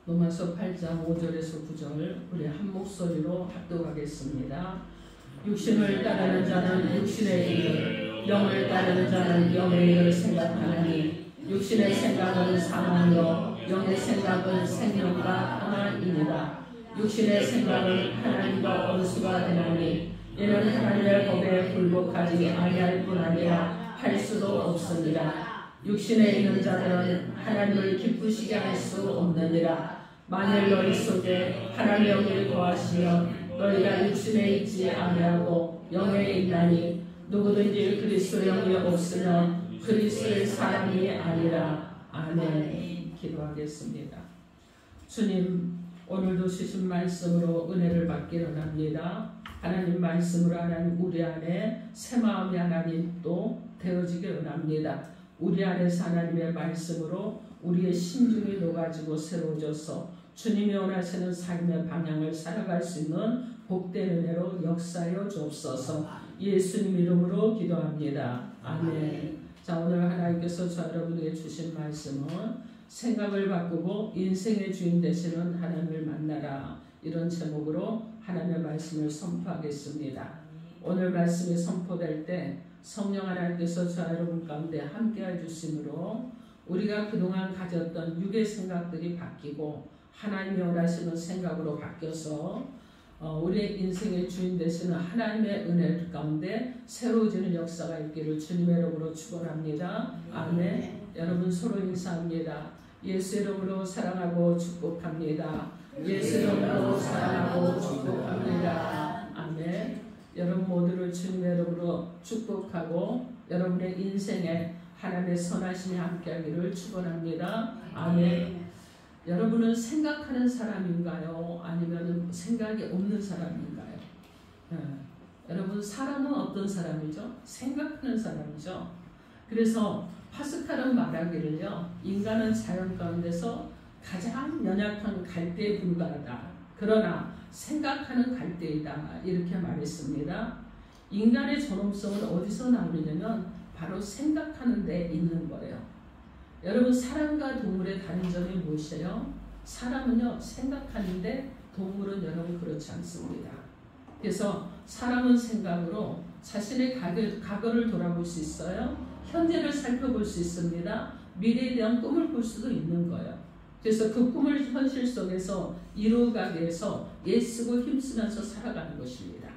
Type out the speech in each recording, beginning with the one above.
로마서 8장 5절에서 9절 우리 한 목소리로 합독하겠습니다. 육신을 따르는 자는 육신의 일을, 영을 따르는 자는 영의 일을 생각하나니 육신의 생각은 사망이요 영의 생각은 생명과 평안이니라. 육신의 생각은 하나님과 원수가 되나니 이는 하나님의 법에 굴복하지 아니할 뿐 아니라 할 수도 없습니다. 육신에 있는 자들은 하나님을 기쁘시게 할 수 없느니라. 만일 너희 속에 하나님의 영이 거하시면 너희가 육신에 있지 아니하고 영에 있나니 누구든지 그리스도의 영이 없으면 그리스도의 사람이 아니라. 아멘. 기도하겠습니다. 주님, 오늘도 주신 말씀으로 은혜를 받기를 원합니다. 하나님 말씀으로 하나님 우리 안에 새 마음이 하나님 또 되어지기를 원합니다. 우리 안에서 하나님의 말씀으로 우리의 심중이 녹아지고 새로워져서 주님이 원하시는 삶의 방향을 살아갈 수 있는 복된 은혜로 역사하여 주옵소서. 예수님 이름으로 기도합니다. 아멘. 자, 오늘 하나님께서 저 여러분에게 주신 말씀은 생각을 바꾸고 인생의 주인 되시는 하나님을 만나라, 이런 제목으로 하나님의 말씀을 선포하겠습니다. 오늘 말씀이 선포될 때 성령 하나님께서 저 여러분 가운데 함께해 주심으로 우리가 그동안 가졌던 육의 생각들이 바뀌고 하나님이 원하시는 생각으로 바뀌어서 우리의 인생의 주인 되시는 하나님의 은혜 가운데 새로워지는 역사가 있기를 주님의 이름으로 축원합니다. 아멘. 여러분 서로 인사합니다. 예수 이름으로 사랑하고 축복합니다. 예수 이름으로 사랑하고 축복합니다. 아멘. 여러분 모두를 주님의 이름으로 축복하고 여러분의 인생에 하나님의 선하심이 함께하기를 축원합니다. 아멘. 여러분은 생각하는 사람인가요? 아니면 생각이 없는 사람인가요? 여러분, 사람은 어떤 사람이죠? 생각하는 사람이죠. 그래서 파스칼은 말하기를요, 인간은 자연 가운데서 가장 연약한 갈대에 불과하다. 그러나 생각하는 갈대이다. 이렇게 말했습니다. 인간의 존엄성은 어디서 나오느냐면 바로 생각하는 데 있는 거예요. 여러분, 사람과 동물의 다른 점이 무엇이에요? 사람은요, 생각하는데 동물은 여러분 그렇지 않습니다. 그래서 사람은 생각으로 자신의 과거를 돌아볼 수 있어요. 현재를 살펴볼 수 있습니다. 미래에 대한 꿈을 꿀 수도 있는 거예요. 그래서 그 꿈을 현실 속에서 이루어가기 위해서 애쓰고 힘쓰면서 살아가는 것입니다.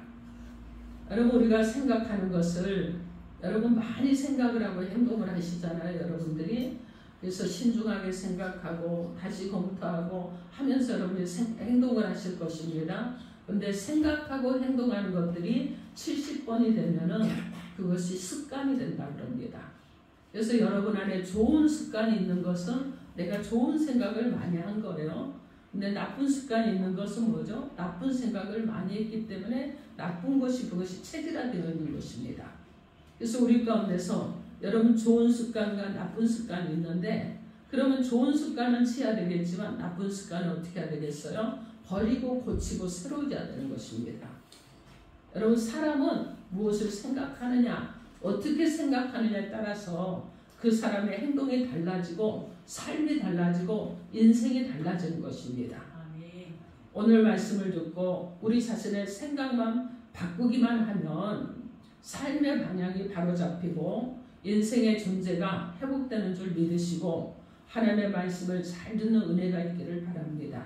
여러분, 우리가 생각하는 것을 여러분 많이 생각을 하고 행동을 하시잖아요, 여러분들이. 그래서 신중하게 생각하고 다시 검토하고 하면서 여러분이 행동을 하실 것입니다. 그런데 생각하고 행동하는 것들이 70번이 되면은 그것이 습관이 된다고 합니다. 그래서 여러분 안에 좋은 습관이 있는 것은 내가 좋은 생각을 많이 한 거예요. 근데 나쁜 습관이 있는 것은 뭐죠? 나쁜 생각을 많이 했기 때문에 나쁜 것이 그것이 체질화되어 있는 것입니다. 그래서 우리 가운데서 여러분 좋은 습관과 나쁜 습관이 있는데, 그러면 좋은 습관은 취해야 되겠지만 나쁜 습관은 어떻게 해야 되겠어요? 버리고 고치고 새로워져야 되는 것입니다. 여러분, 사람은 무엇을 생각하느냐, 어떻게 생각하느냐에 따라서 그 사람의 행동이 달라지고 삶이 달라지고 인생이 달라지는 것입니다. 오늘 말씀을 듣고 우리 자신의 생각만 바꾸기만 하면 삶의 방향이 바로 잡히고 인생의 존재가 회복되는 줄 믿으시고 하나님의 말씀을 잘 듣는 은혜가 있기를 바랍니다.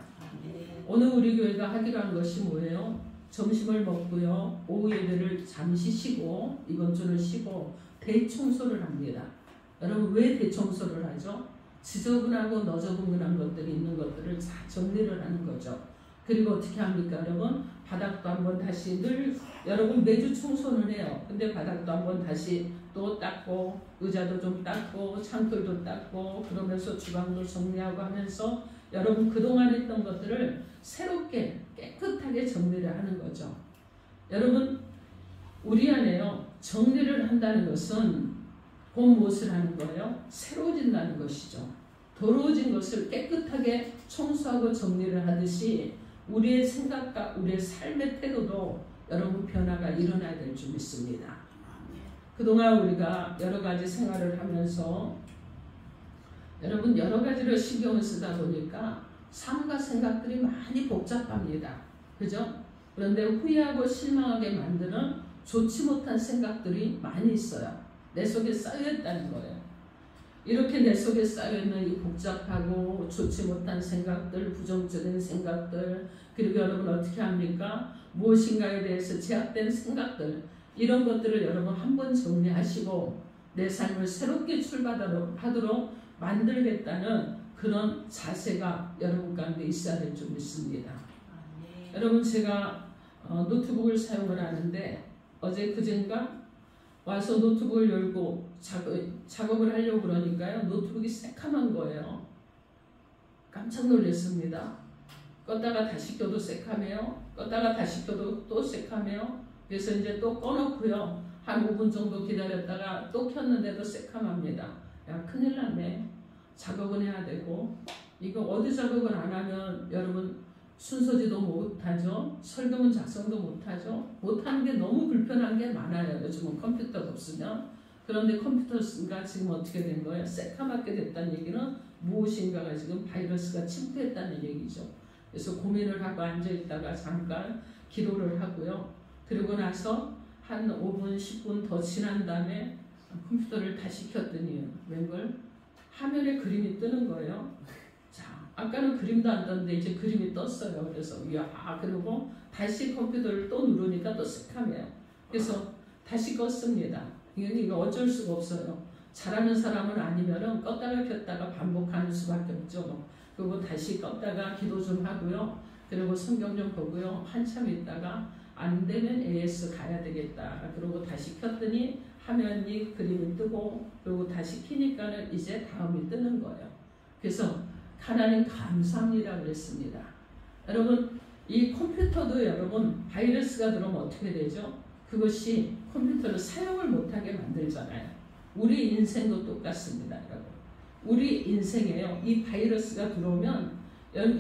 오늘 우리 교회가 하기로 한 것이 뭐예요? 점심을 먹고요, 오후 예배를 잠시 쉬고 이번 주는 쉬고 대청소를 합니다. 여러분, 왜 대청소를 하죠? 지저분하고 너저분한 것들이 있는 것들을 다 정리를 하는 거죠. 그리고 어떻게 합니까, 여러분? 바닥도 한번 다시 여러분 매주 청소는 해요. 근데 바닥도 한번 다시 또 닦고 의자도 좀 닦고 창틀도 닦고 그러면서 주방도 정리하고 하면서 여러분 그동안 했던 것들을 새롭게 깨끗하게 정리를 하는 거죠. 여러분, 우리 안에요, 정리를 한다는 것은 곧 무엇을 하는 거예요? 새로워진다는 것이죠. 더러워진 것을 깨끗하게 청소하고 정리를 하듯이 우리의 생각과 우리의 삶의 태도도 여러분 변화가 일어나야 될 줄 믿습니다. 그동안 우리가 여러 가지 생활을 하면서 여러분 여러 가지를 신경을 쓰다 보니까 삶과 생각들이 많이 복잡합니다. 그죠? 그런데 후회하고 실망하게 만드는 좋지 못한 생각들이 많이 있어요. 내 속에 쌓여있다는 거예요. 이렇게 내 속에 쌓여있는 이 복잡하고 좋지 못한 생각들, 부정적인 생각들, 그리고 여러분 어떻게 합니까? 무엇인가에 대해서 제약된 생각들, 이런 것들을 여러분 한번 정리하시고 내 삶을 새롭게 출발하도록 만들겠다는 그런 자세가 여러분 가운데 있어야 될 줄 믿습니다. 여러분 제가 노트북을 사용을 하는데 어제 그젠가 와서 노트북을 열고 작업을 하려고 그러니까요. 노트북이 새카만 거예요. 깜짝 놀랐습니다. 껐다가 다시 켜도 새카매요. 껐다가 다시 켜도 또 새카매요. 그래서 이제 또 꺼놓고요. 한 5분 정도 기다렸다가 또 켰는데도 새카맙니다. 야, 큰일 났네. 작업은 해야 되고 이거 어디 작업을 안 하면 여러분 순서지도 못하죠. 설교문 작성도 못하죠. 못하는 게 너무 불편한 게 많아요. 요즘은 컴퓨터가 없으면. 그런데 컴퓨터가 지금 어떻게 된 거예요? 새카맣게 됐다는 얘기는 무엇인가가 지금 바이러스가 침투했다는 얘기죠. 그래서 고민을 하고 앉아있다가 잠깐 기도를 하고요. 그리고 나서 한 5분, 10분 더 지난 다음에 컴퓨터를 다시 켰더니 웬걸? 화면에 그림이 뜨는 거예요. 자, 아까는 그림도 안 떴는데 이제 그림이 떴어요. 그래서 이야, 그리고 다시 컴퓨터를 또 누르니까 또 새카매요. 그래서 다시 껐습니다. 이거 어쩔 수가 없어요. 잘하는 사람은 아니면은 껐다가 켰다가 반복하는 수밖에 없죠. 그리고 다시 껐다가 기도 좀 하고요. 그리고 성경 좀 보고요. 한참 있다가 안 되면 AS 가야 되겠다. 그리고 다시 켰더니 화면이 그림이 뜨고 그리고 다시 키니까는 이제 다음이 뜨는 거예요. 그래서 하나님 감사합니다 그랬습니다. 여러분 이 컴퓨터도 여러분 바이러스가 들어오면 어떻게 되죠? 그것이 컴퓨터를 사용을 못하게 만들잖아요. 우리 인생도 똑같습니다. 여러분. 우리 인생에요. 이 바이러스가 들어오면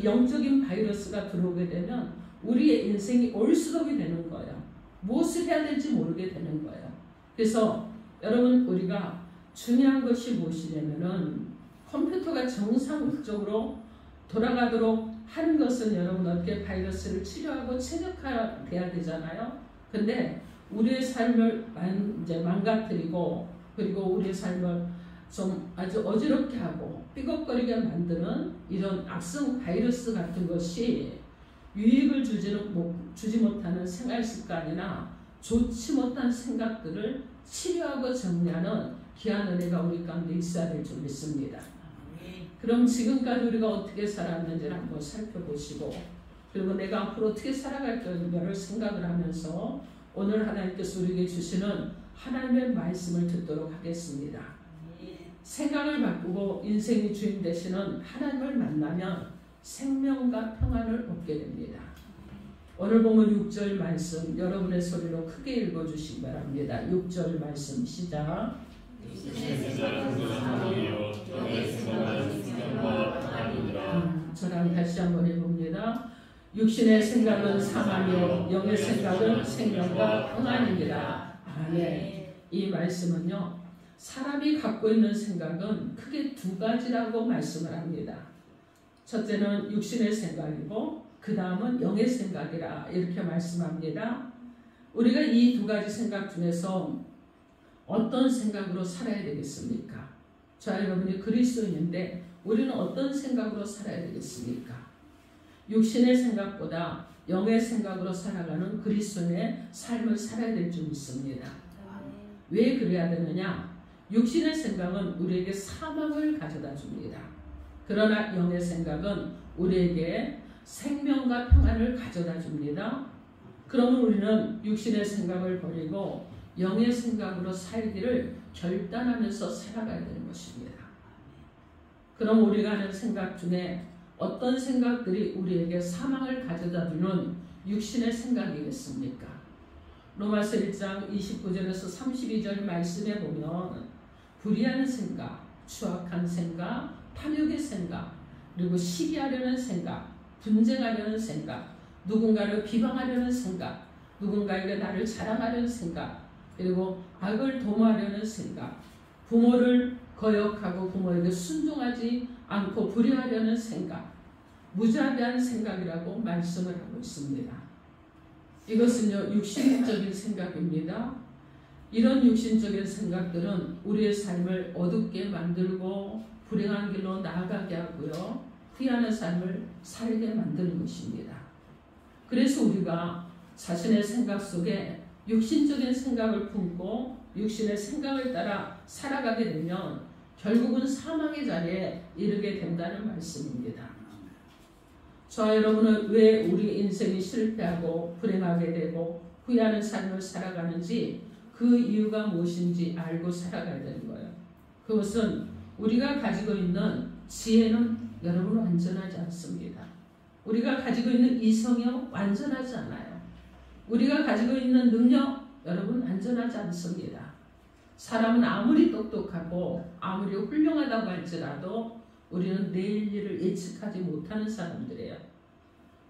영적인 바이러스가 들어오게 되면 우리의 인생이 올스톱이 되는 거예요. 무엇을 해야 될지 모르게 되는 거예요. 그래서 여러분 우리가 중요한 것이 무엇이냐면은 컴퓨터가 정상적으로 돌아가도록 하는 것은 여러분 어떻게 바이러스를 치료하고 최적화돼야 되잖아요. 근데 우리의 삶을 이제 망가뜨리고 그리고 우리의 삶을 좀 아주 어지럽게 하고 삐걱거리게 만드는 이런 악성 바이러스 같은 것이 유익을 주지 못하는 생활 습관이나 좋지 못한 생각들을 치료하고 정리하는 귀한 은혜가 우리 가운데 있어야 될 줄 믿습니다. 그럼 지금까지 우리가 어떻게 살았는지를 한번 살펴보시고 그리고 내가 앞으로 어떻게 살아갈 건가를 생각을 하면서 오늘 하나님께서 우리에게 주시는 하나님의 말씀을 듣도록 하겠습니다. 생각을 바꾸고 인생의 주인 되시는 하나님을 만나면 생명과 평안을 얻게 됩니다. 오늘 보면 6절 말씀 여러분의 소리로 크게 읽어주시기 바랍니다. 6절 말씀 시작. 저랑 다시 한번 해봅니다. 육신의 생각은 사망이요 영의 생각은 생명과 평안입니다. 아멘. 이 말씀은요 사람이 갖고 있는 생각은 크게 두 가지라고 말씀을 합니다. 첫째는 육신의 생각이고 그 다음은 영의 생각이라 이렇게 말씀합니다. 우리가 이 두 가지 생각 중에서 어떤 생각으로 살아야 되겠습니까? 저 여러분이 그리스도인인데 우리는 어떤 생각으로 살아야 되겠습니까? 육신의 생각보다 영의 생각으로 살아가는 그리스도인의 삶을 살아야 될 줄 믿습니다. 왜 그래야 되느냐? 육신의 생각은 우리에게 사망을 가져다 줍니다. 그러나 영의 생각은 우리에게 생명과 평안을 가져다 줍니다. 그러면 우리는 육신의 생각을 버리고 영의 생각으로 살기를 결단하면서 살아가야 되는 것입니다. 그럼 우리가 하는 생각 중에 어떤 생각들이 우리에게 사망을 가져다 주는 육신의 생각이겠습니까? 로마서 1장 29절에서 32절 말씀에 보면 불의한 생각, 추악한 생각, 탐욕의 생각, 그리고 시기하려는 생각, 분쟁하려는 생각, 누군가를 비방하려는 생각, 누군가에게 나를 자랑하려는 생각, 그리고 악을 도모하려는 생각, 부모를 거역하고 부모에게 순종하지 않고 불의하려는 생각, 무자비한 생각이라고 말씀을 하고 있습니다. 이것은요, 육신적인 생각입니다. 이런 육신적인 생각들은 우리의 삶을 어둡게 만들고 불행한 길로 나아가게 하고요, 후회하는 삶을 살게 만드는 것입니다. 그래서 우리가 자신의 생각 속에 육신적인 생각을 품고 육신의 생각을 따라 살아가게 되면 결국은 사망의 자리에 이르게 된다는 말씀입니다. 저와 여러분은 왜 우리 인생이 실패하고 불행하게 되고 후회하는 삶을 살아가는지, 그 이유가 무엇인지 알고 살아가야 되는 거예요. 그것은 우리가 가지고 있는 지혜는 여러분 완전하지 않습니다. 우리가 가지고 있는 이성이 완전하지 않아요. 우리가 가지고 있는 능력 여러분 완전하지 않습니다. 사람은 아무리 똑똑하고 아무리 훌륭하다고 할지라도 우리는 내일 일을 예측하지 못하는 사람들이에요.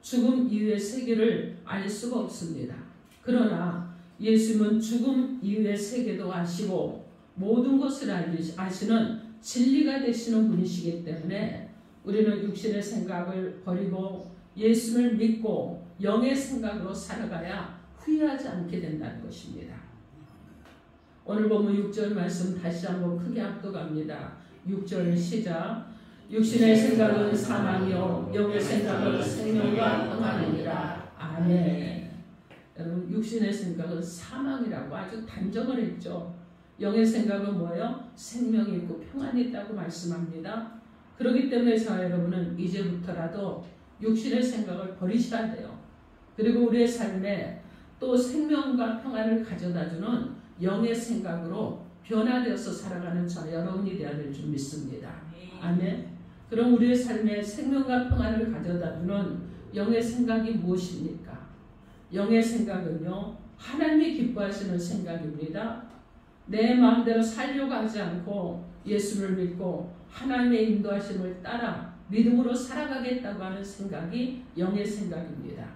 죽음 이후의 세계를 알 수가 없습니다. 그러나 예수님은 죽음 이후의 세계도 아시고 모든 것을 아시는 진리가 되시는 분이시기 때문에 우리는 육신의 생각을 버리고 예수를 믿고 영의 생각으로 살아가야 후회하지 않게 된다는 것입니다. 오늘 보면 6절 말씀 다시 한번 크게 압도갑니다. 6절 시작. 육신의 생각은 사망이요 영의 생각은 생명과 평안이니라. 아멘. 여러분, 육신의 생각은 사망이라고 아주 단정을 했죠. 영의 생각은 뭐예요? 생명이 있고 평안이 있다고 말씀합니다. 그렇기 때문에 저와 여러분은 이제부터라도 육신의 생각을 버리셔야 돼요. 그리고 우리의 삶에 또 생명과 평안을 가져다주는 영의 생각으로 변화되어서 살아가는 저 여러분이 되어야 될 줄 믿습니다. 아멘. 그럼 우리의 삶에 생명과 평안을 가져다주는 영의 생각이 무엇입니까? 영의 생각은요, 하나님이 기뻐하시는 생각입니다. 내 마음대로 살려고 하지 않고 예수를 믿고 하나님의 인도하심을 따라 믿음으로 살아가겠다고 하는 생각이 영의 생각입니다.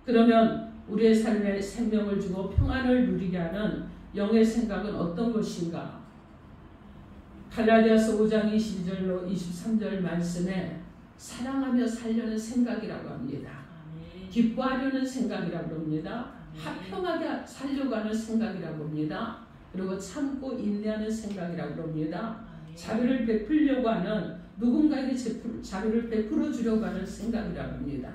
그러면 우리의 삶에 생명을 주고 평안을 누리게 하는 영의 생각은 어떤 것인가? 갈라디아서 5장 22절로 23절 말씀에 사랑하며 살려는 생각이라고 합니다. 기뻐하려는 생각이라고 합니다. 화평하게 살려고 하는 생각이라고 합니다. 그리고 참고 인내하는 생각이라고 합니다. 자비를 베풀려고 하는, 누군가에게 자비를 베풀어 주려고 하는 생각이라고 합니다.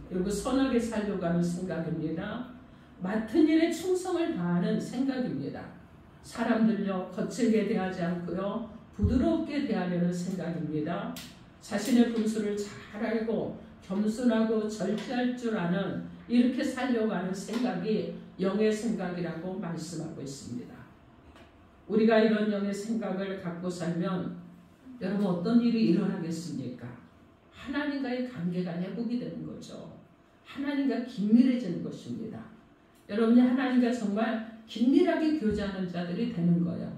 그리고 선하게 살려고 하는 생각입니다. 맡은 일에 충성을 다하는 생각입니다. 사람들요 거칠게 대하지 않고요 부드럽게 대하려는 생각입니다. 자신의 분수를 잘 알고 겸손하고 절제할 줄 아는, 이렇게 살려고 하는 생각이 영의 생각이라고 말씀하고 있습니다. 우리가 이런 영의 생각을 갖고 살면 여러분 어떤 일이 일어나겠습니까? 하나님과의 관계가 회복이 되는 거죠. 하나님과 긴밀해지는 것입니다. 여러분이 하나님과 정말 긴밀하게 교제하는 자들이 되는 거예요.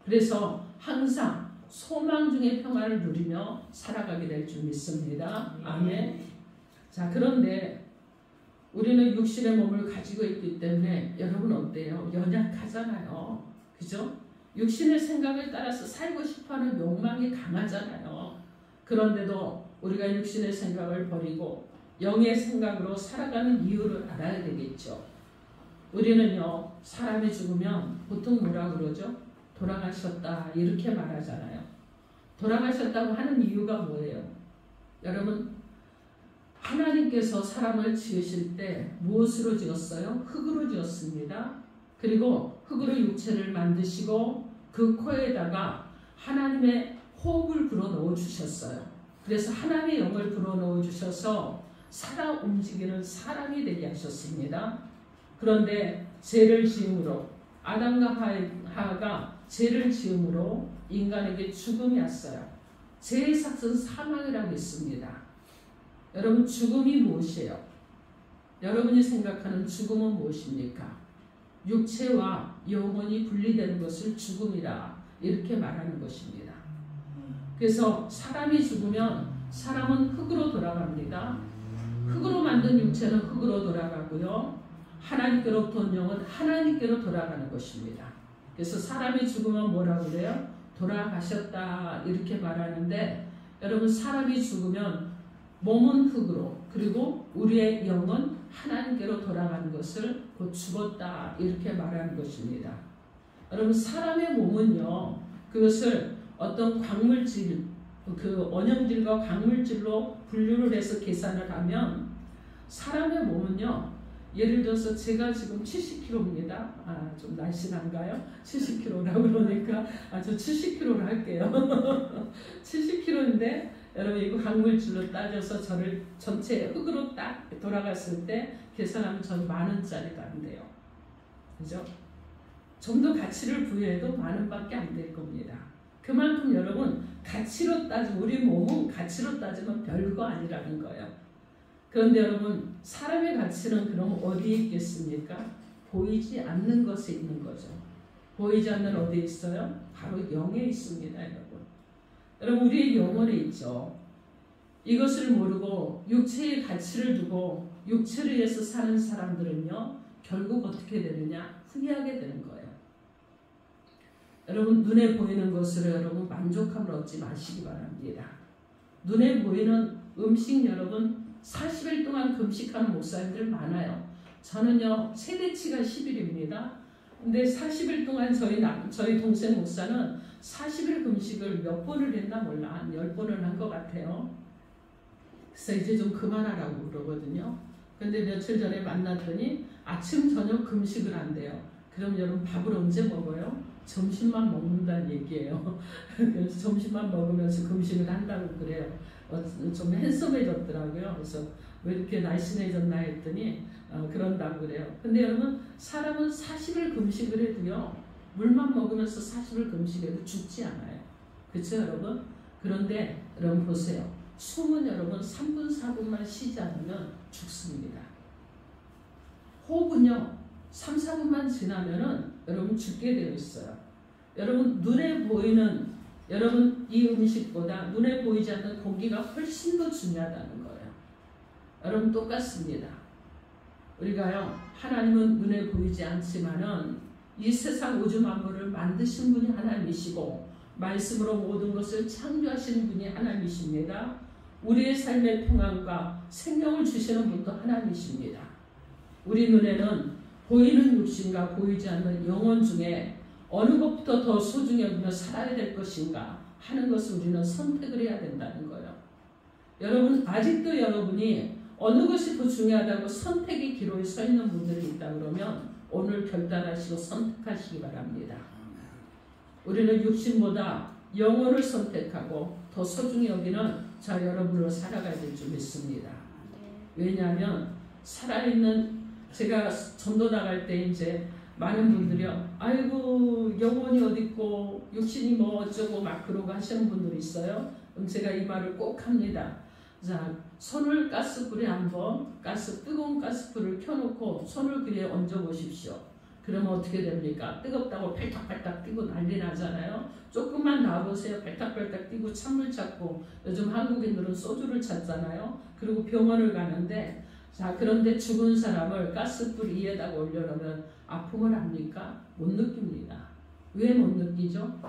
그래서 항상 소망 중에 평안을 누리며 살아가게 될 줄 믿습니다. 아멘. 자, 그런데 우리는 육신의 몸을 가지고 있기 때문에 여러분 어때요? 연약하잖아요. 그죠? 육신의 생각을 따라서 살고 싶어하는 욕망이 강하잖아요. 그런데도 우리가 육신의 생각을 버리고 영의 생각으로 살아가는 이유를 알아야 되겠죠. 우리는요, 사람이 죽으면 보통 뭐라 그러죠? 돌아가셨다 이렇게 말하잖아요. 돌아가셨다고 하는 이유가 뭐예요? 여러분, 하나님께서 사람을 지으실 때 무엇으로 지었어요? 흙으로 지었습니다. 그리고 흙으로 육체를 만드시고 그 코에다가 하나님의 호흡을 불어넣어 주셨어요. 그래서 하나님의 영을 불어넣어 주셔서 살아 움직이는 사람이 되게 하셨습니다. 그런데 죄를 지음으로, 아담과 하와가 죄를 지음으로 인간에게 죽음이 왔어요. 죄의 삭은 사망이라고 했습니다. 여러분, 죽음이 무엇이에요? 여러분이 생각하는 죽음은 무엇입니까? 육체와 영혼이 분리되는 것을 죽음이라 이렇게 말하는 것입니다. 그래서 사람이 죽으면 사람은 흙으로 돌아갑니다. 흙으로 만든 육체는 흙으로 돌아가고요, 하나님께로부터 온 영은 하나님께로 돌아가는 것입니다. 그래서 사람이 죽으면 뭐라고 그래요? 돌아가셨다 이렇게 말하는데, 여러분 사람이 죽으면 몸은 흙으로 그리고 우리의 영은 하나님께로 돌아가는 것을 곧 죽었다 이렇게 말하는 것입니다. 여러분 사람의 몸은요 그것을 어떤 광물질 그 원형질과 광물질로 분류를 해서 계산을 하면 사람의 몸은요 예를 들어서 제가 지금 70kg입니다. 좀 날씬한가요? 70kg라고 그러니까 저 70kg로 할게요. 70kg인데 여러분 이거 광물질로 따져서 저를 전체 흙으로 딱 돌아갔을 때 계산하면 전 10,000원짜리도 안 돼요. 그죠? 좀 더 가치를 부여해도 10,000원밖에 안 될 겁니다. 그만큼 여러분 가치로 따지면 우리 몸은 가치로 따지면 별거 아니라는 거예요. 그런데 여러분 사람의 가치는 그럼 어디에 있겠습니까? 보이지 않는 것에 있는 거죠. 보이지 않는 어디에 있어요? 바로 영에 있습니다. 여러분 우리의 영혼에 있죠. 이것을 모르고 육체의 가치를 두고 육체를 위해서 사는 사람들은요 결국 어떻게 되느냐? 후회하게 되는 거예요. 여러분 눈에 보이는 것으로 여러분 만족함을 얻지 마시기 바랍니다. 눈에 보이는 음식 여러분 40일 동안 금식하는 목사님들 많아요. 저는요 최대치가 10일입니다. 근데 40일 동안 저희 동생 목사는 40일 금식을 몇 번을 했나 몰라. 한 10번을 한 것 같아요. 그래서 이제 좀 그만하라고 그러거든요. 근데 며칠 전에 만났더니 아침 저녁 금식을 한대요. 그럼 여러분 밥을 언제 먹어요? 점심만 먹는다는 얘기예요. 그래서 점심만 먹으면서 금식을 한다고 그래요. 좀 핸섬해졌더라고요. 그래서 왜 이렇게 날씬해졌나 했더니 그런다고 그래요. 근데 여러분 사람은 40일 금식을 해도요 물만 먹으면서 40일 금식해도 죽지 않아요. 그렇죠 여러분? 그런데 여러분 보세요. 숨은 여러분 3분 4분만 쉬지 않으면 죽습니다. 호흡은요 3, 4분만 지나면은 여러분 죽게 되어 있어요. 여러분 눈에 보이는 여러분 이 음식보다 눈에 보이지 않는 공기가 훨씬 더 중요하다는 거예요. 여러분 똑같습니다. 우리가요 하나님은 눈에 보이지 않지만은 이 세상 우주 만물을 만드신 분이 하나님이시고 말씀으로 모든 것을 창조하시는 분이 하나님이십니다. 우리의 삶의 평안과 생명을 주시는 분도 하나님이십니다. 우리 눈에는 보이는 육신과 보이지 않는 영혼 중에 어느 것부터 더 소중히 여기며 살아야 될 것인가 하는 것을 우리는 선택을 해야 된다는 거예요. 여러분 아직도 여러분이 어느 것이 더 중요하다고 선택의 기로에 서 있는 분들이 있다 그러면 오늘 결단하시고 선택하시기 바랍니다. 우리는 육신보다 영혼을 선택하고 더 소중히 여기는 자 여러분으로 살아가야 될 줄 믿습니다. 왜냐하면 살아있는 제가 전도 나갈 때 이제 많은 분들이요 아이고 영혼이 어딨고 육신이 뭐 어쩌고 막 그러고 하시는 분들이 있어요. 그럼 제가 이 말을 꼭 합니다. 자 손을 가스불에 한번 뜨거운 가스불을 켜놓고 손을 그에 얹어 보십시오. 그러면 어떻게 됩니까? 뜨겁다고 팔딱팔딱 뛰고 난리 나잖아요. 조금만 나와보세요. 팔딱팔딱 뛰고 찬물 찾고 요즘 한국인들은 소주를 찾잖아요. 그리고 병원을 가는데 자 그런데 죽은 사람을 가스불 위에다가 올려놓으면 아픔을 합니까? 못 느낍니다. 왜 못 느끼죠?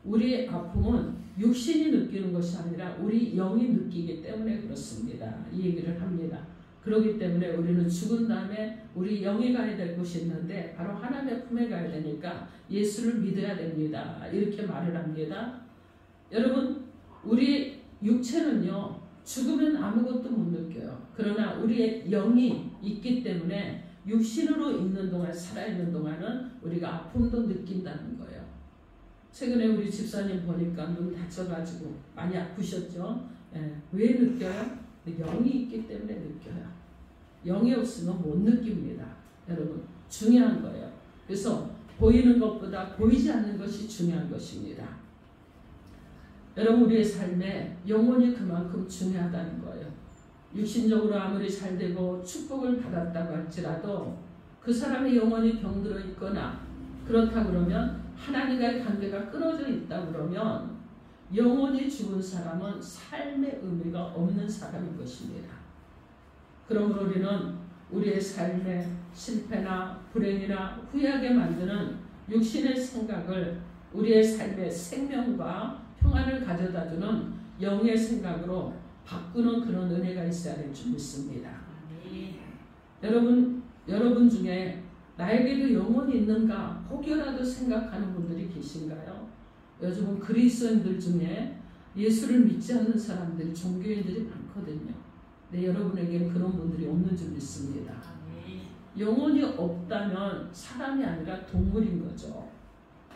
우리의 아픔은 육신이 느끼는 것이 아니라 우리 영이 느끼기 때문에 그렇습니다. 이 얘기를 합니다. 그렇기 때문에 우리는 죽은 다음에 우리 영이 가야 될 곳이 있는데 바로 하나님의 품에 가야 되니까 예수를 믿어야 됩니다. 이렇게 말을 합니다. 여러분 우리 육체는요 죽으면 아무것도 못 느껴요. 그러나 우리의 영이 있기 때문에 육신으로 있는 동안 살아있는 동안은 우리가 아픔도 느낀다는 거예요. 최근에 우리 집사님 보니까 눈 다쳐가지고 많이 아프셨죠? 예. 왜 느껴요? 영이 있기 때문에 느껴요. 영이 없으면 못 느낍니다. 여러분 중요한 거예요. 그래서 보이는 것보다 보이지 않는 것이 중요한 것입니다. 여러분 우리의 삶에 영혼이 그만큼 중요하다는 거예요. 육신적으로 아무리 잘되고 축복을 받았다고 할지라도 그 사람의 영혼이 병들어 있거나 그렇다 그러면 하나님과의 관계가 끊어져 있다 그러면 영혼이 죽은 사람은 삶의 의미가 없는 사람인 것입니다. 그러므로 우리는 우리의 삶의 실패나 불행이나 후회하게 만드는 육신의 생각을 우리의 삶의 생명과 평안을 가져다주는 영의 생각으로 바꾸는 그런 은혜가 있어야 될 줄 믿습니다. 여러분 중에 나에게도 영혼이 있는가 혹여라도 생각하는 분들이 계신가요? 요즘은 그리스도인들 중에 예수를 믿지 않는 사람들이 종교인들이 많거든요. 근데 여러분에게는 그런 분들이 없는 줄 믿습니다. 영혼이 없다면 사람이 아니라 동물인 거죠.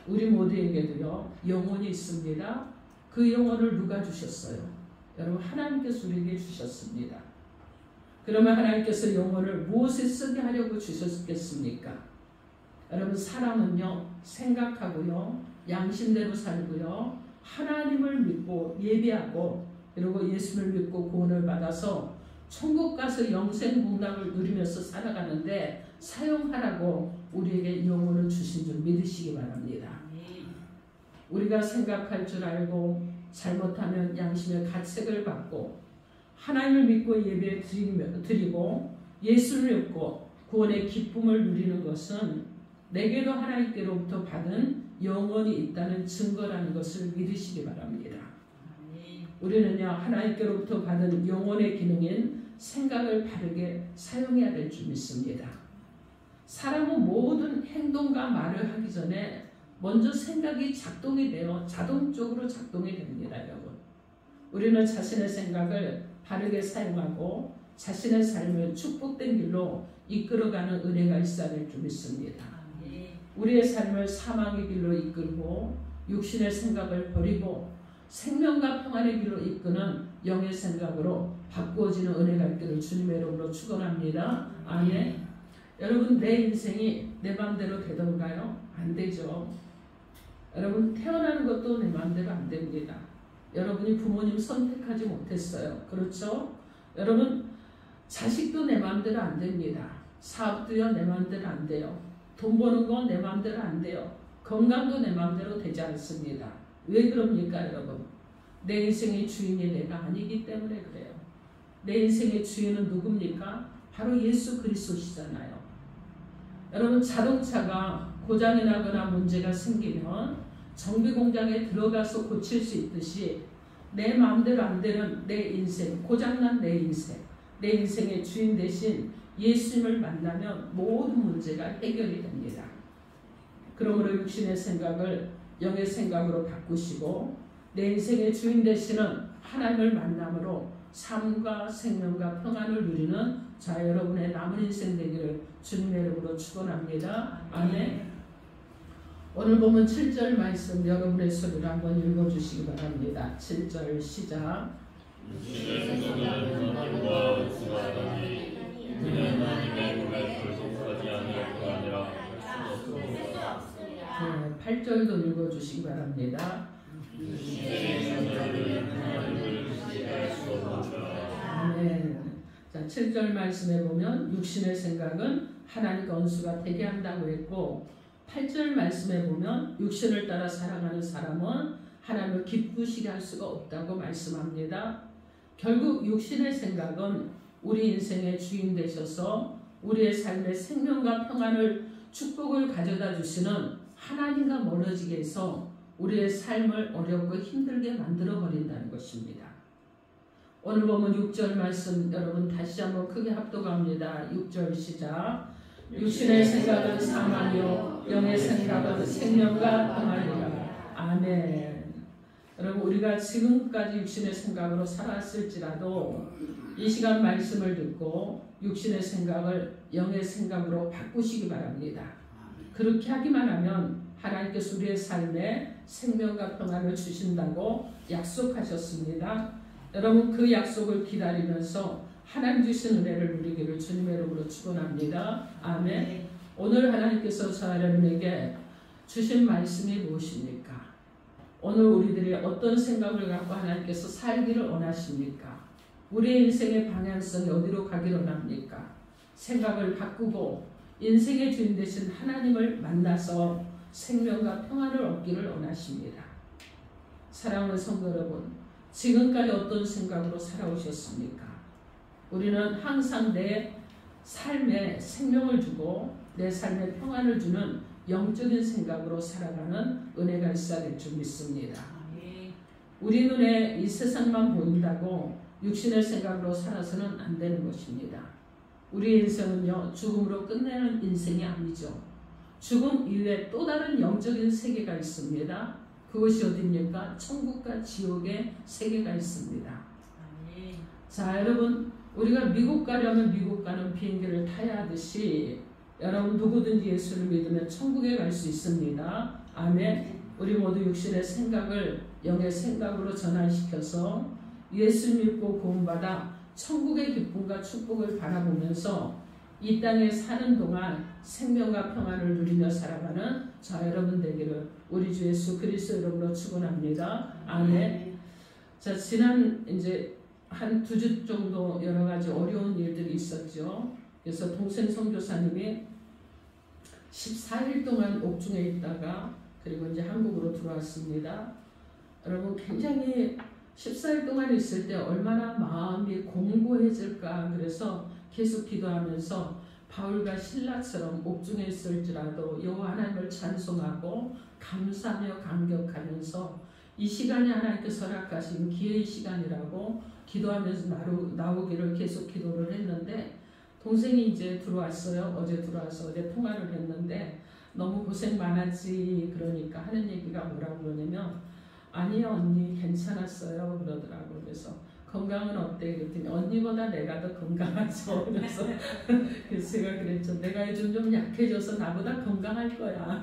우리 모두에게도요 영혼이 있습니다. 그 영혼을 누가 주셨어요? 여러분 하나님께서 우리에게 주셨습니다. 그러면 하나님께서 영혼을 무엇에 쓰게 하려고 주셨겠습니까? 여러분 사람은요 생각하고요 양심대로 살고요 하나님을 믿고 예배하고 그리고 예수를 믿고 구원을 받아서 천국 가서 영생 복락을 누리면서 살아가는데 사용하라고 우리에게 영혼을 주신 줄 믿으시기 바랍니다. 우리가 생각할 줄 알고 잘못하면 양심의 가책을 받고 하나님을 믿고 예배 드리고 예수를 믿고 구원의 기쁨을 누리는 것은 내게도 하나님께로부터 받은 영혼이 있다는 증거라는 것을 믿으시기 바랍니다. 우리는요 하나님께로부터 받은 영혼의 기능인 생각을 바르게 사용해야 될 줄 믿습니다. 사람은 모든 행동과 말을 하기 전에 먼저 생각이 작동이 되어 자동적으로 작동이 됩니다. 여러분 우리는 자신의 생각을 바르게 사용하고 자신의 삶을 축복된 길로 이끌어가는 은혜가 있어야 될 줄 믿습니다. 우리의 삶을 사망의 길로 이끌고 육신의 생각을 버리고 생명과 평안의 길로 이끄는 영의 생각으로 바꾸어지는 은혜가 있기를 주님의 이름으로 축원합니다. 아멘. 여러분 내 인생이 내 마음대로 되던가요? 안 되죠. 여러분 태어나는 것도 내 마음대로 안 됩니다. 여러분이 부모님 선택하지 못했어요. 그렇죠? 여러분 자식도 내 마음대로 안 됩니다. 사업도요 내 마음대로 안 돼요. 돈 버는 건 내 마음대로 안 돼요. 건강도 내 마음대로 되지 않습니다. 왜 그럽니까 여러분? 내 인생의 주인이 내가 아니기 때문에 그래요. 내 인생의 주인은 누굽니까? 바로 예수 그리스도시잖아요. 여러분 자동차가 고장이 나거나 문제가 생기면 정비공장에 들어가서 고칠 수 있듯이 내 마음대로 안 되는 내 인생, 고장난 내 인생, 내 인생의 주인 대신 예수님을 만나면 모든 문제가 해결이 됩니다. 그러므로 육신의 생각을 영의 생각으로 바꾸시고 내 인생의 주인 되시는 하나님을 만남으로 삶과 생명과 평안을 누리는 자 여러분의 남은 인생 되기를 주님의 이름으로 축원합니다. 아멘. 오늘 보면 7절 말씀 여러분의 소리로 한번 읽어주시기 바랍니다. 7절 시작. 8절도 읽어주시기 바랍니다. 아멘. 자, 7절 말씀에 보면 육신의 생각은 하나님과 원수가 되게 한다고 했고 8절 말씀에 보면 육신을 따라 살아가는 사람은 하나님을 기쁘시게 할 수가 없다고 말씀합니다. 결국 육신의 생각은 우리 인생의 주인 되셔서 우리의 삶의 생명과 평안을 축복을 가져다 주시는 하나님과 멀어지게 해서 우리의 삶을 어렵고 힘들게 만들어 버린다는 것입니다. 오늘 보면 6절 말씀 여러분 다시 한번 크게 합독합니다. 6절 시작. 육신의 생각은 사망이요 영의 생각은 생명과 평안이라. 아멘. 여러분 우리가 지금까지 육신의 생각으로 살았을지라도 이 시간 말씀을 듣고 육신의 생각을 영의 생각으로 바꾸시기 바랍니다. 그렇게 하기만 하면 하나님께서 우리의 삶에 생명과 평안을 주신다고 약속하셨습니다. 여러분 그 약속을 기다리면서 하나님 주신 은혜를 누리기를 주님의 이름으로 축원합니다. 아멘. 오늘 하나님께서 저 여러분에게 주신 말씀이 무엇입니까? 오늘 우리들이 어떤 생각을 갖고 하나님께서 살기를 원하십니까? 우리의 인생의 방향성이 어디로 가기를 원합니까? 생각을 바꾸고 인생의 주인 되신 하나님을 만나서 생명과 평안을 얻기를 원하십니다. 사랑하는 성도 여러분, 지금까지 어떤 생각으로 살아오셨습니까? 우리는 항상 내 삶에 생명을 주고 내 삶에 평안을 주는 영적인 생각으로 살아가는 은혜가 있어야 될 줄 믿습니다. 우리 눈에 이 세상만 보인다고 육신의 생각으로 살아서는 안 되는 것입니다. 우리의 인생은요, 죽음으로 끝내는 인생이 아니죠. 죽음 이후에 또 다른 영적인 세계가 있습니다. 그것이 어디입니까? 천국과 지옥의 세계가 있습니다. 자, 여러분, 우리가 미국 가려면 미국 가는 비행기를 타야 하듯이 여러분 누구든지 예수를 믿으면 천국에 갈 수 있습니다. 아멘. 우리 모두 육신의 생각을 영의 생각으로 전환시켜서 예수 믿고 구원받아 천국의 기쁨과 축복을 바라보면서 이 땅에 사는 동안 생명과 평안을 누리며 살아가는 자 여러분 되기를 우리 주 예수 그리스도 이름으로 축원합니다. 아멘. 자, 지난 이제 한 2주 정도 여러 가지 어려운 일들이 있었죠. 그래서 동생 선교사님이 14일 동안 옥중에 있다가 그리고 이제 한국으로 들어왔습니다. 여러분 굉장히 14일 동안 있을 때 얼마나 마음이 공고해질까. 그래서 계속 기도하면서 바울과 실라처럼 옥중에 있을지라도 여호와 하나님을 찬송하고 감사하며 감격하면서 이 시간이 하나님께서 허락하신 기회의 시간이라고 기도하면서 나오기를 계속 기도를 했는데 동생이 이제 들어왔어요. 어제 들어와서 어제 통화를 했는데 너무 고생 많았지. 그러니까 하는 얘기가 뭐라고 그러냐면 아니요 언니 괜찮았어요 그러더라고. 그래서 건강은 어때? 그랬더니 언니보다 내가 더 건강하죠. 그래서 제가 그랬죠. 내가 요즘 좀 약해져서 나보다 건강할 거야.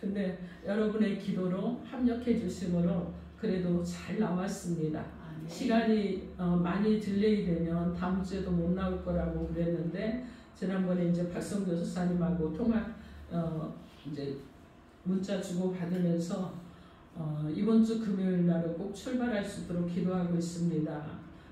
근데 여러분의 기도로 합력해 주심으로 그래도 잘 나왔습니다. 시간이 많이 딜레이 되면 다음 주에도 못 나올 거라고 그랬는데 지난번에 이제 박성교 선사님하고 통화 이제 문자 주고 받으면서 이번 주 금요일 날은 꼭 출발할 수 있도록 기도하고 있습니다.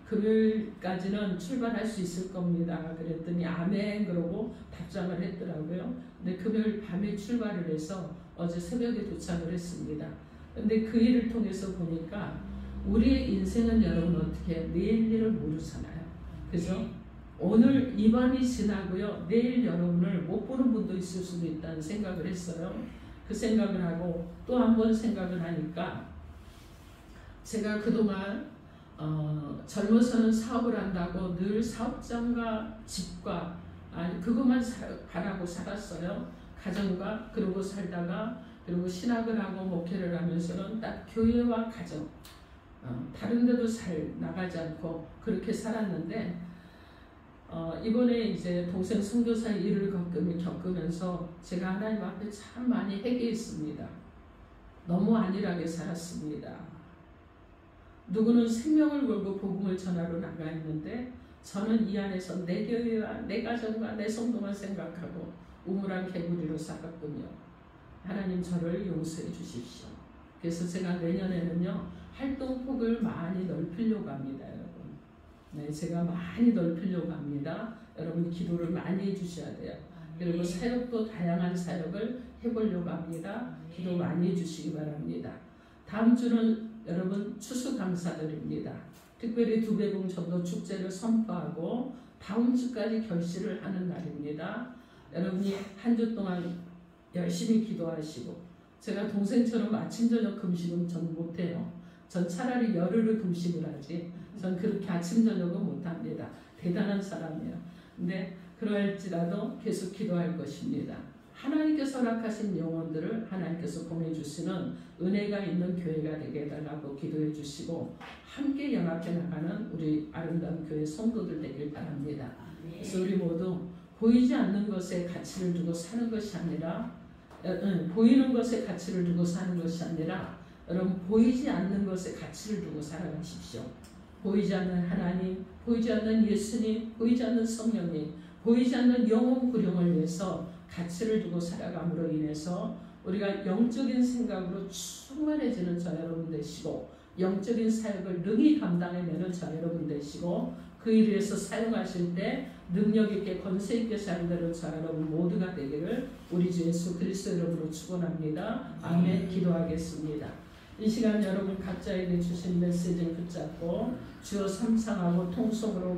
금요일까지는 출발할 수 있을 겁니다. 그랬더니 아멘 그러고 답장을 했더라고요. 근데 금요일 밤에 출발을 해서 어제 새벽에 도착을 했습니다. 근데 그 일을 통해서 보니까 우리의 인생은 여러분 어떻게 내일 일을 모르잖아요. 그죠? 오늘 이 밤이 지나고요. 내일 여러분을 못 보는 분도 있을 수도 있다는 생각을 했어요. 그 생각을 하고 또 한 번 생각을 하니까 제가 그동안 젊어서는 사업을 한다고 늘 사업장과 집과 그것만 바라고 살았어요. 가정과 그러고 살다가 그리고 신학을 하고 목회를 하면서는 딱 교회와 가정 다른 데도 잘 나가지 않고 그렇게 살았는데 이번에 이제 동생 선교사 일을 겪으면서 제가 하나님 앞에 참 많이 회개했습니다. 너무 안일하게 살았습니다. 누구는 생명을 걸고 복음을 전하러 나가 있는데 저는 이 안에서 내 교회와 내 가정과 내 성도만 생각하고 우물한 개구리로 살았군요. 하나님 저를 용서해 주십시오. 그래서 제가 내년에는요 활동폭을 많이 넓히려고 합니다. 여러분. 네, 제가 많이 넓히려고 합니다. 여러분 기도를 많이 해주셔야 돼요. 그리고 사역도 다양한 사역을 해보려고 합니다. 기도 많이 해주시기 바랍니다. 다음 주는 여러분 추수감사절입니다. 특별히 두배봉 전도 축제를 선포하고 다음 주까지 결실을 하는 날입니다. 여러분이 한 주 동안 열심히 기도하시고 제가 동생처럼 아침 저녁 금식은 전 못해요. 전 차라리 열흘을 금식을 하지 전 그렇게 아침 저녁은 못합니다. 대단한 사람이에요. 근데 그럴지라도 계속 기도할 것입니다. 하나님께서 허락하신 영혼들을 하나님께서 보내주시는 은혜가 있는 교회가 되게 해달라고 기도해 주시고 함께 연합해 나가는 우리 아름다운 교회 성도들 되길 바랍니다. 그래서 우리 모두 보이지 않는 것에 가치를 두고 사는 것이 아니라 보이는 것에 가치를 두고 사는 것이 아니라 여러분 보이지 않는 것에 가치를 두고 살아가십시오. 보이지 않는 하나님, 보이지 않는 예수님, 보이지 않는 성령님, 보이지 않는 영혼 구령을 위해서 가치를 두고 살아감으로 인해서 우리가 영적인 생각으로 충만해지는 저 여러분 되시고 영적인 사역을 능히 감당해내는 저 여러분 되시고 그 일을 위해서 사용하실 때 능력있게 권세있게 사용되는 저 여러분 모두가 되기를 우리 주 예수 그리스도 이름으로 축원합니다. 아멘. 기도하겠습니다. 이 시간 여러분 각자에게 주신 메시지를 붙잡고 주여 삼창하고 통성으로